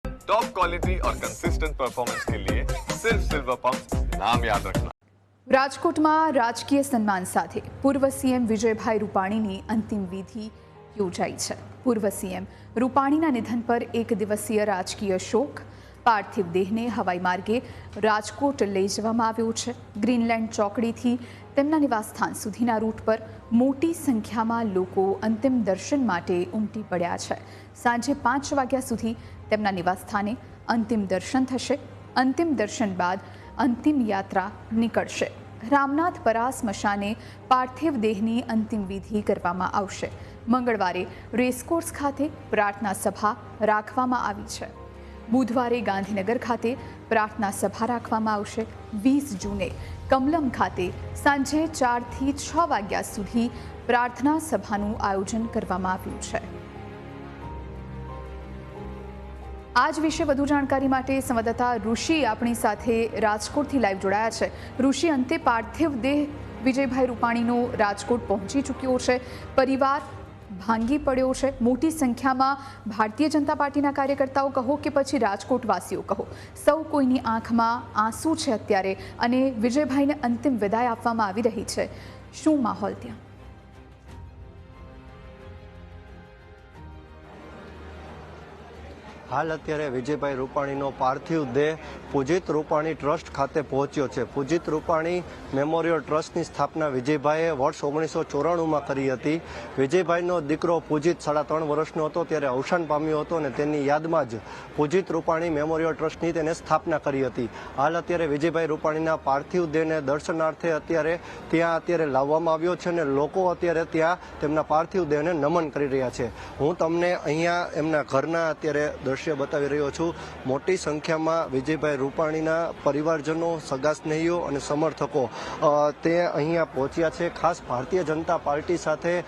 Top quality और consistent performance के लिए सिर्फ सिल्वर पंप नाम याद रखना। રાજકોટમાં રાજકીય સન્માન સાથે પૂર્વ સીએમ વિજયભાઈ રૂપાણીની અંતિમ વિધિ યોજાઈ છે। પૂર્વ સીએમ રૂપાણીના નિધન પર એક દિવસીય રાજકીય શોક। પાર્થિવ દેહને હવાઈ માર્ગે રાજકોટ લઈ જવામાં આવ્યો છે। ગ્રીનલેન્ડ ચોકડીથી તેમના નિવાસસ્થાન સુધીના રૂટ પર મોટી સંખ્યામાં લોકો અંતિમ દર્શન માટે ઉમટી પડ્યા છે। સાંજે 5 વાગ્યા સુધી તેમના નિવાસસ્થાને અંતિમ દર્શન થશે। અંતિમ દર્શન બાદ અંતિમ યાત્રા નીકળશે। રામનાથપરા સ્મશાને પાર્થિવ દેહની અંતિમ વિધિ કરવામાં આવશે। મંગળવારે રેસકોર્સ ખાતે પ્રાર્થના સભા રાખવામાં આવી છે। બુધવારે ગાંધીનગર ખાતે પ્રાર્થના સભા રાખવામાં આવશે। 20 જૂને કમલમ ખાતે સાંજે 4 થી 6 વાગ્યા સુધી પ્રાર્થના સભાનું આયોજન કરવામાં આવ્યું છે। આજ વિશે વધુ જાણકારી માટે સંવાદદાતા ઋષિ આપણી સાથે રાજકોટથી લાઈવ જોડાયા છે। ઋષિ, અંતે પાર્થિવ દેહ વિજયભાઈ રૂપાણીનો રાજકોટ પહોંચી ચૂક્યો છે। પરિવાર ભાંગી પડ્યો છે। મોટી સંખ્યામાં ભારતીય જનતા પાર્ટીના કાર્યકર્તાઓ કહો કે પછી રાજકોટવાસીઓ કહો, સૌ કોઈની આંખમાં આંસુ છે અત્યારે, અને વિજયભાઈને અંતિમ વિદાય આપવામાં આવી રહી છે। શું માહોલ ત્યાં? હાલ અત્યારે વિજયભાઈ રૂપાણીનો પાર્થિવ દેહ પૂજિત રૂપાણી ટ્રસ્ટ ખાતે પહોંચ્યો છે। પૂજિત રૂપાણી મેમોરિયલ ટ્રસ્ટની સ્થાપના વિજયભાઈએ વર્ષ 1994માં કરી હતી। વિજયભાઈનો દીકરો પૂજિત 3.5 વર્ષનો હતો ત્યારે અવસાન પામ્યો હતો અને તેની યાદમાં જ પૂજિત રૂપાણી મેમોરિયલ ટ્રસ્ટની તેને સ્થાપના કરી હતી। હાલ અત્યારે વિજયભાઈ રૂપાણીના પાર્થિવ દેહને દર્શનાર્થે અત્યારે લાવવામાં આવ્યો છે અને લોકો અત્યારે ત્યાં તેમના પાર્થિવ દેહને નમન કરી રહ્યા છે। હું તમને અહીંયા એમના ઘરના અત્યારે દ્રશ્ય બતાવી રહ્યો છું। મોટી સંખ્યામાં વિજયભાઈ રૂપાણીના પરિવારજનો, સગા સ્નેહીઓ અને સમર્થકો તે અહીંયા પહોંચ્યા છે। ખાસ ભારતીય જનતા પાર્ટી સાથે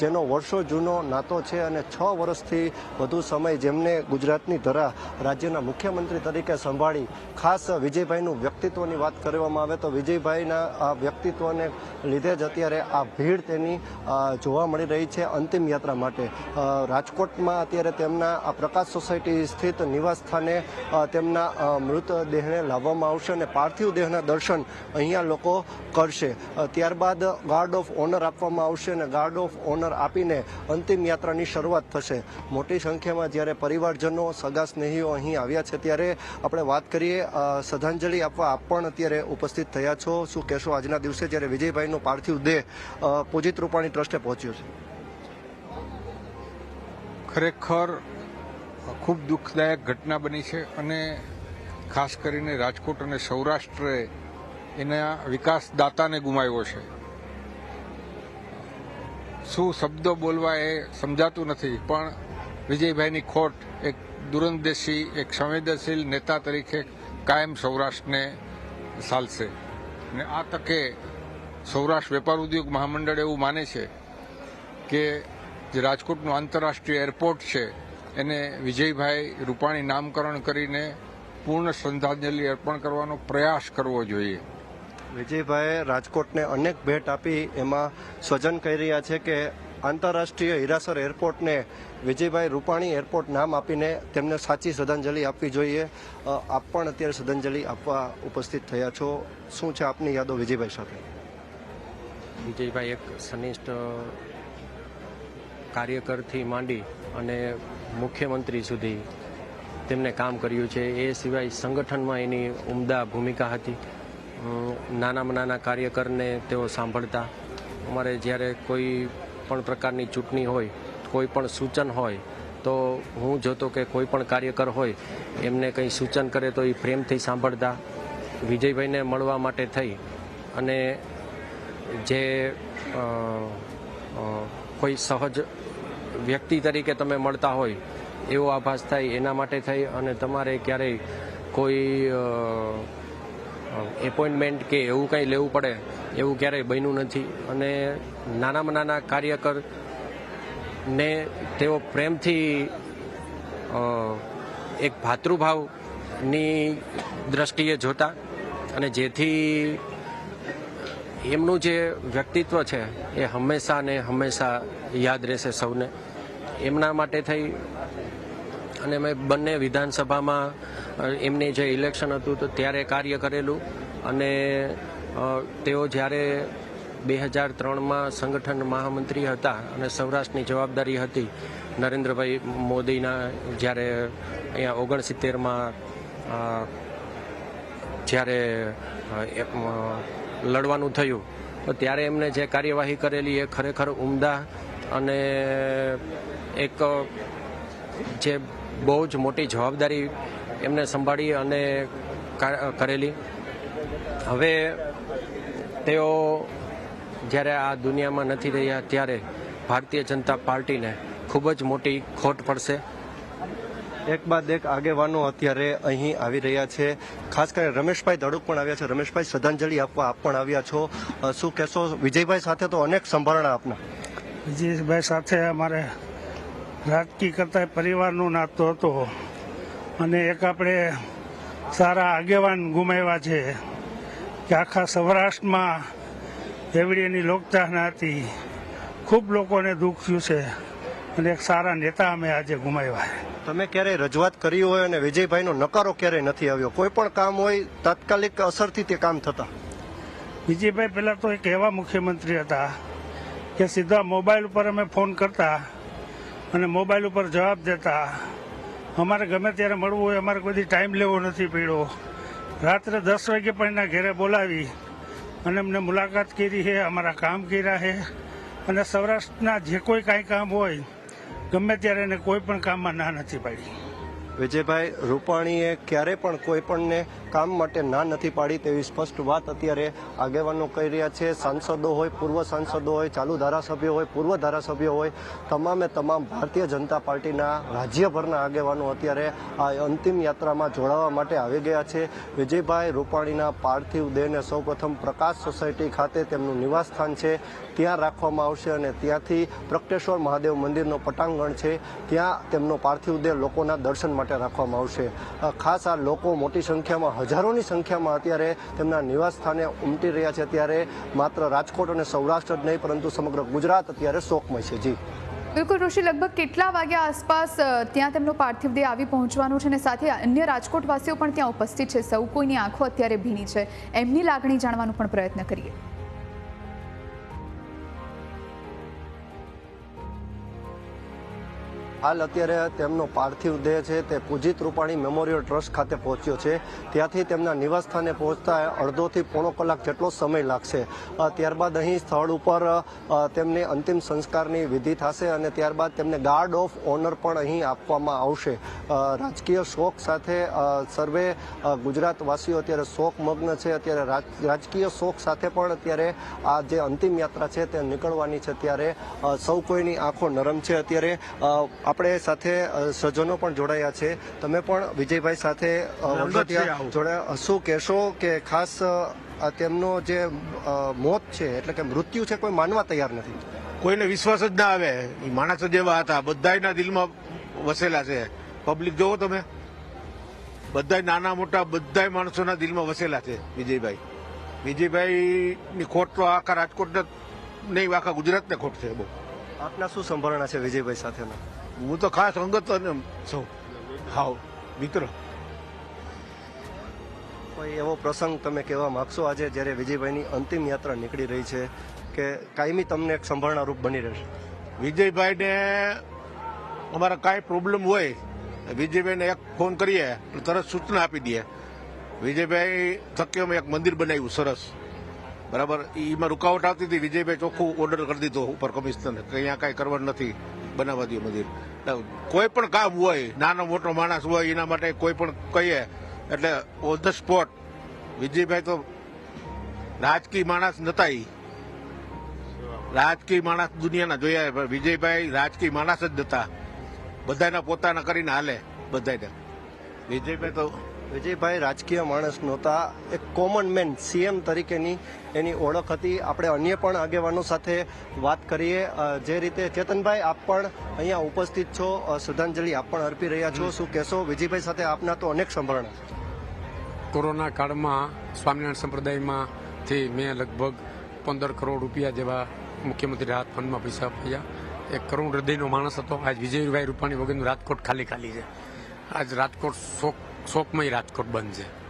જેનો વર્ષો જૂનો નાતો છે અને 6 વર્ષથી વધુ સમય જેમને ગુજરાતની ધરા રાજ્યના મુખ્યમંત્રી તરીકે સંભાળી, ખાસ વિજયભાઈનું વ્યક્તિત્વની વાત કરવામાં આવે તો વિજયભાઈના આ વ્યક્તિત્વને લીધે જ અત્યારે આ ભીડ તેની જોવા મળી રહી છે અંતિમ યાત્રા માટે। રાજકોટમાં અત્યારે તેમના આ પ્રકાશ સોસાયટી સ્થિત નિવાસ સ્થાને તેમના મૃતદેહને લાવવામાં આવશે અને પાર્થિવ દેહના દર્શન અહીંયા લોકો કરશે। ત્યારબાદ ગાર્ડ ઓફ ઓનર આપવામાં આવશે અને ગાર્ડ ઓફ ઓનર આપીને અંતિમ યાત્રાની શરૂઆત થશે। મોટી સંખ્યામાં જ્યારે પરિવારજનો, સગા સ્નેહીઓ અહીં આવ્યા છે ત્યારે આપણે વાત કરીએ, શ્રદ્ધાંજલિ આપવા આપ પણ અત્યારે ઉપસ્થિત થયા છો। શું કહેશો આજના દિવસે જ્યારે વિજયભાઈનો પાર્થિવ દેહ પૂજિત રૂપાણી ટ્રસ્ટે પહોંચ્યો છે? ખરેખર ખૂબ દુઃખદાયક ઘટના બની છે અને ખાસ કરીને રાજકોટ અને સૌરાષ્ટ્રે એના વિકાસદાતાને ગુમાવ્યો છે। શું શબ્દો બોલવા એ સમજાતું નથી, પણ વિજયભાઈની ખોટ એક દૂરંદેશી, એક સંવેદનશીલ નેતા તરીકે કાયમ સૌરાષ્ટ્રને સાલશે। અને આ તકે સૌરાષ્ટ્ર વેપાર ઉદ્યોગ મહામંડળ એવું માને છે કે જે રાજકોટનું આંતરરાષ્ટ્રીય એરપોર્ટ છે એને વિજયભાઈ રૂપાણી નામકરણ કરીને પૂર્ણ શ્રદ્ધાંજલિ અર્પણ કરવાનો પ્રયાસ કરવો જોઈએ। વિજયભાઈએ રાજકોટને અનેક ભેટ આપી, એમાં સ્વજન કહી રહ્યા છે કે આંતરરાષ્ટ્રીય હીરાસર એરપોર્ટને વિજયભાઈ રૂપાણી એરપોર્ટ નામ આપીને તેમને સાચી શ્રદ્ધાંજલિ આપવી જોઈએ। આપ પણ અત્યારે શ્રદ્ધાંજલિ આપવા ઉપસ્થિત થયા છો। શું છે આપની યાદો વિજયભાઈ સાથે? વિજયભાઈ એક સનિષ્ઠ કાર્યકરથી માંડી અને મુખ્યમંત્રી સુધી તેમને કામ કર્યું છે। એ સિવાય સંગઠનમાં એની ઉમદા ભૂમિકા હતી। નાનામાં નાના કાર્યકરને તેઓ સાંભળતા। અમારે જ્યારે કોઈ પણ પ્રકારની ચૂંટણી હોય, કોઈ પણ સૂચન હોય તો હું જોતો કે કોઈ પણ કાર્યકર હોય એમને કંઈ સૂચન કરે તો એ પ્રેમથી સાંભળતા। વિજયભાઈને મળવા માટે થઈ અને જે કોઈ સહજ વ્યક્તિ તરીકે તમે મળતા હોય એવો આભાસ થાય, એના માટે થઈ અને તમારે ક્યારેય કોઈ એપોઇન્ટમેન્ટ કે એવું કંઈ લેવું પડે એવું ક્યારેય બન્યું નથી। અને નાનામાં નાના કાર્યકરને તેઓ પ્રેમથી એક ભાતૃભાવની દ્રષ્ટિએ જોતા અને જેથી એમનું જે વ્યક્તિત્વ છે એ હંમેશા ને હંમેશા યાદ રહેશે સૌને। એમના માટે થઈ અને મેં બંને વિધાનસભામાં એમની જે ઇલેક્શન હતું તો ત્યારે કાર્ય કરેલું. અને તેઓ જ્યારે 2003માં સંગઠન મહામંત્રી હતા અને સૌરાષ્ટ્રની જવાબદારી હતી નરેન્દ્રભાઈ મોદીના, જ્યારે અહીંયા 69માં જ્યારે લડવાનું થયું તો ત્યારે એમને જે કાર્યવાહી કરેલી એ ખરેખર ઉમદા અને એક જે બહુ જ મોટી જવાબદારી એમને સંભાળી અને કરેલી. હવે તેઓ જ્યારે આ દુનિયામાં નથી રહ્યા ત્યારે ભારતીય જનતા પાર્ટીને ખૂબ જ મોટી ખોટ પડશે. એક બાદ એક આગેવાનો અત્યારે અહીં આવી રહ્યા છે. ખાસ કરીને રમેશભાઈ ધડુક પણ આવ્યા છે. રમેશભાઈ, શ્રદ્ધાંજલિ આપવા આપ પણ આવ્યા છો, શું કહેશો? વિજયભાઈ સાથે તો અનેક સંભારણા આપના. વિજયભાઈ સાથે અમારે રાજકીય કરતા પરિવારનું નાતો હતો અને એક આપણે સારા આગેવાન ગુમાવ્યા છે કે આખા સૌરાષ્ટ્રમાં એવડી એની લોકચાહના હતી. ખૂબ લોકોને દુઃખ થયું છે અને એક સારા નેતા અમે આજે ગુમાવ્યા. તમે ક્યારેય રજૂઆત કરી હોય અને વિજયભાઈનો નકારો ક્યારેય નથી આવ્યો? કોઈ પણ કામ હોય તાત્કાલિક અસરથી તે કામ થતા? વિજયભાઈ પહેલાં તો એક એવા મુખ્યમંત્રી હતા કે સીધા મોબાઈલ ઉપર અમે ફોન કરતા અને મોબાઈલ ઉપર જવાબ દેતા. અમારે ગમે ત્યારે મળવું હોય, અમારે કોઈ ટાઈમ લેવો નથી પડ્યો. રાત્રે 10 વાગે પણ એના ઘરે બોલાવી અને અમને મુલાકાત કરી છે, અમારા કામ કર્યા છે. અને સૌરાષ્ટ્રના જે કોઈ કાંઈ કામ હોય ગમે ત્યારે એને કોઈ પણ કામમાં ના નથી પાડી. વિજયભાઈ રૂપાણીએ ક્યારે પણ કોઈ પણને કામ માટે ના નથી પાડી તેવી સ્પષ્ટ વાત અત્યારે આગેવાનો કહી રહ્યા છે. સાંસદો હોય, પૂર્વ સાંસદો હોય, ચાલુ ધારાસભ્યો હોય, પૂર્વ ધારાસભ્યો હોય, તમામે તમામ ભારતીય જનતા પાર્ટીના રાજ્યભરના આગેવાનો અત્યારે આ અંતિમ યાત્રામાં જોડાવા માટે આવી ગયા છે. વિજયભાઈ રૂપાણીના પાર્થિવ દેહને સૌપ્રથમ પ્રકાશ સોસાયટી ખાતે તેમનું નિવાસસ્થાન છે ત્યાં રાખવામાં આવશે અને ત્યાંથી પ્રગટેશ્વર મહાદેવ મંદિરનો પટાંગણ છે ત્યાં તેમનો પાર્થિવ દેહ લોકોના દર્શન માટે રાખવામાં આવશે. ખાસ આ લોકો મોટી સંખ્યામાં, હજારોની સંખ્યામાં અત્યારે તેમના નિવાસ સ્થાને ઉમટી રહ્યા છે. ત્યારે માત્ર રાજકોટ અને સૌરાષ્ટ્ર જ નહીં પરંતુ સમગ્ર ગુજરાત અત્યારે શોકમય છે. જી બિલકુલ ઋષિ, લગભગ કેટલા વાગ્યા આસપાસ ત્યાં તેમનો પાર્થિવ દેહ આવી પહોંચવાનો છે અને સાથે અન્ય રાજકોટવાસીઓ પણ ત્યાં ઉપસ્થિત છે. સૌ કોઈની આંખો અત્યારે ભીની છે, એમની લાગણી જાણવાનો પણ પ્રયત્ન કરીએ. હાલ અત્યારે તેમનો પાર્થિવ દેહ છે તે પૂજિત રૂપાણી મેમોરિયલ ટ્રસ્ટ ખાતે પહોંચ્યો છે. ત્યાંથી તેમના નિવાસસ્થાને પહોંચતા અડધોથી પોણો કલાક જેટલો સમય લાગશે. ત્યારબાદ અહીં સ્થળ ઉપર તેમને અંતિમ સંસ્કારની વિધિ થશે અને ત્યારબાદ તેમને ગાર્ડ ઓફ ઓનર પણ અહીં આપવામાં આવશે. રાજકીય શોક સાથે સર્વે ગુજરાતવાસીઓ અત્યારે શોકમગ્ન છે. અત્યારે રાજકીય શોક સાથે પણ અત્યારે આ જે અંતિમ યાત્રા છે તે નીકળવાની છે ત્યારે સૌ કોઈની આંખો નરમ છે. અત્યારે આપણે સાથે સજ્જનો પણ જોડાયા છે. તમે પણ વિજયભાઈ સાથે જોડાયા, શું કહેશો કે ખાસ તેમનો જે મોત છે એટલે કે મૃત્યુ છે કોઈ માનવા તૈયાર નથી? કોઈને વિશ્વાસ જ ના આવે. માણસ જ એવા હતા, બધાના દિલમાં વસેલા છે. પબ્લિક જોવો તમે, બધા નાના મોટા બધા માણસોના દિલમાં વસેલા છે વિજયભાઈ. વિજયભાઈની ખોટ તો આખા રાજકોટ નહીં, આખા ગુજરાતને ખોટ છે. બહુ. આપના શું સંભારણા છે વિજયભાઈ સાથેના? હું તો ખાસ અંગત છું, હાવ મિત્ર. કોઈ એવો પ્રસંગ તમે કહેવા માંગશો આજે જ્યારે વિજયભાઈની અંતિમ યાત્રા નીકળી રહી છે કે કાયમી તમને એક સંભારણા રૂપ બની રહેશે? વિજયભાઈને અમારા કાંઈ પ્રોબ્લેમ હોય, વિજયભાઈને એક ફોન કરીએ તરત સૂચના આપી દઈએ. વિજયભાઈ થકી અમે એક મંદિર બનાવ્યું સરસ, બરાબર. એમાં રૂકાવટ આવતી હતી, વિજયભાઈ ચોખ્ખું ઓર્ડર કરી દીધો ઉપર કમિશનરને કે અહીંયા કાંઈ કરવાનું નથી, બનાવવા દો મંદિર. કોઈ પણ કામ હોય, નાનો મોટો માણસ હોય, એના માટે કોઈ પણ કહીએ એટલે ઓન ધ સ્પોટ. વિજયભાઈ તો રાજકીય માણસ નતા, રાજકીય માણસ દુનિયાના જોયા. વિજયભાઈ રાજકીય માણસ જ નતા, બધાના પોતાના કરીને હાલે બધાને. વિજયભાઈ રાજકીય માણસ નહોતા, એક કોમન મેન, સીએમ તરીકેની એની ઓળખ હતી. આપણે અન્ય પણ આગેવાનો સાથે વાત કરીએ. જે રીતે ચેતનભાઈ, આપ પણ અહીંયા ઉપસ્થિત છો, શ્રદ્ધાંજલિ આપ પણ અર્પી રહ્યા છો, શું કહેશો? વિજયભાઈ સાથે આપના તો અનેક સંભારણા. કોરોના કાળમાં સ્વામિનારાયણ સંપ્રદાયમાંથી મેં લગભગ 15 કરોડ રૂપિયા જેવા મુખ્યમંત્રી રાહત ફંડમાં પૈસા આપ્યા. એક કરુણ હૃદયનો માણસ હતો. આજ વિજયભાઈ રૂપાણી વગરનું રાજકોટ ખાલી છે. આજ રાજકોટ શોકમય રાજકોટ બંધ છે.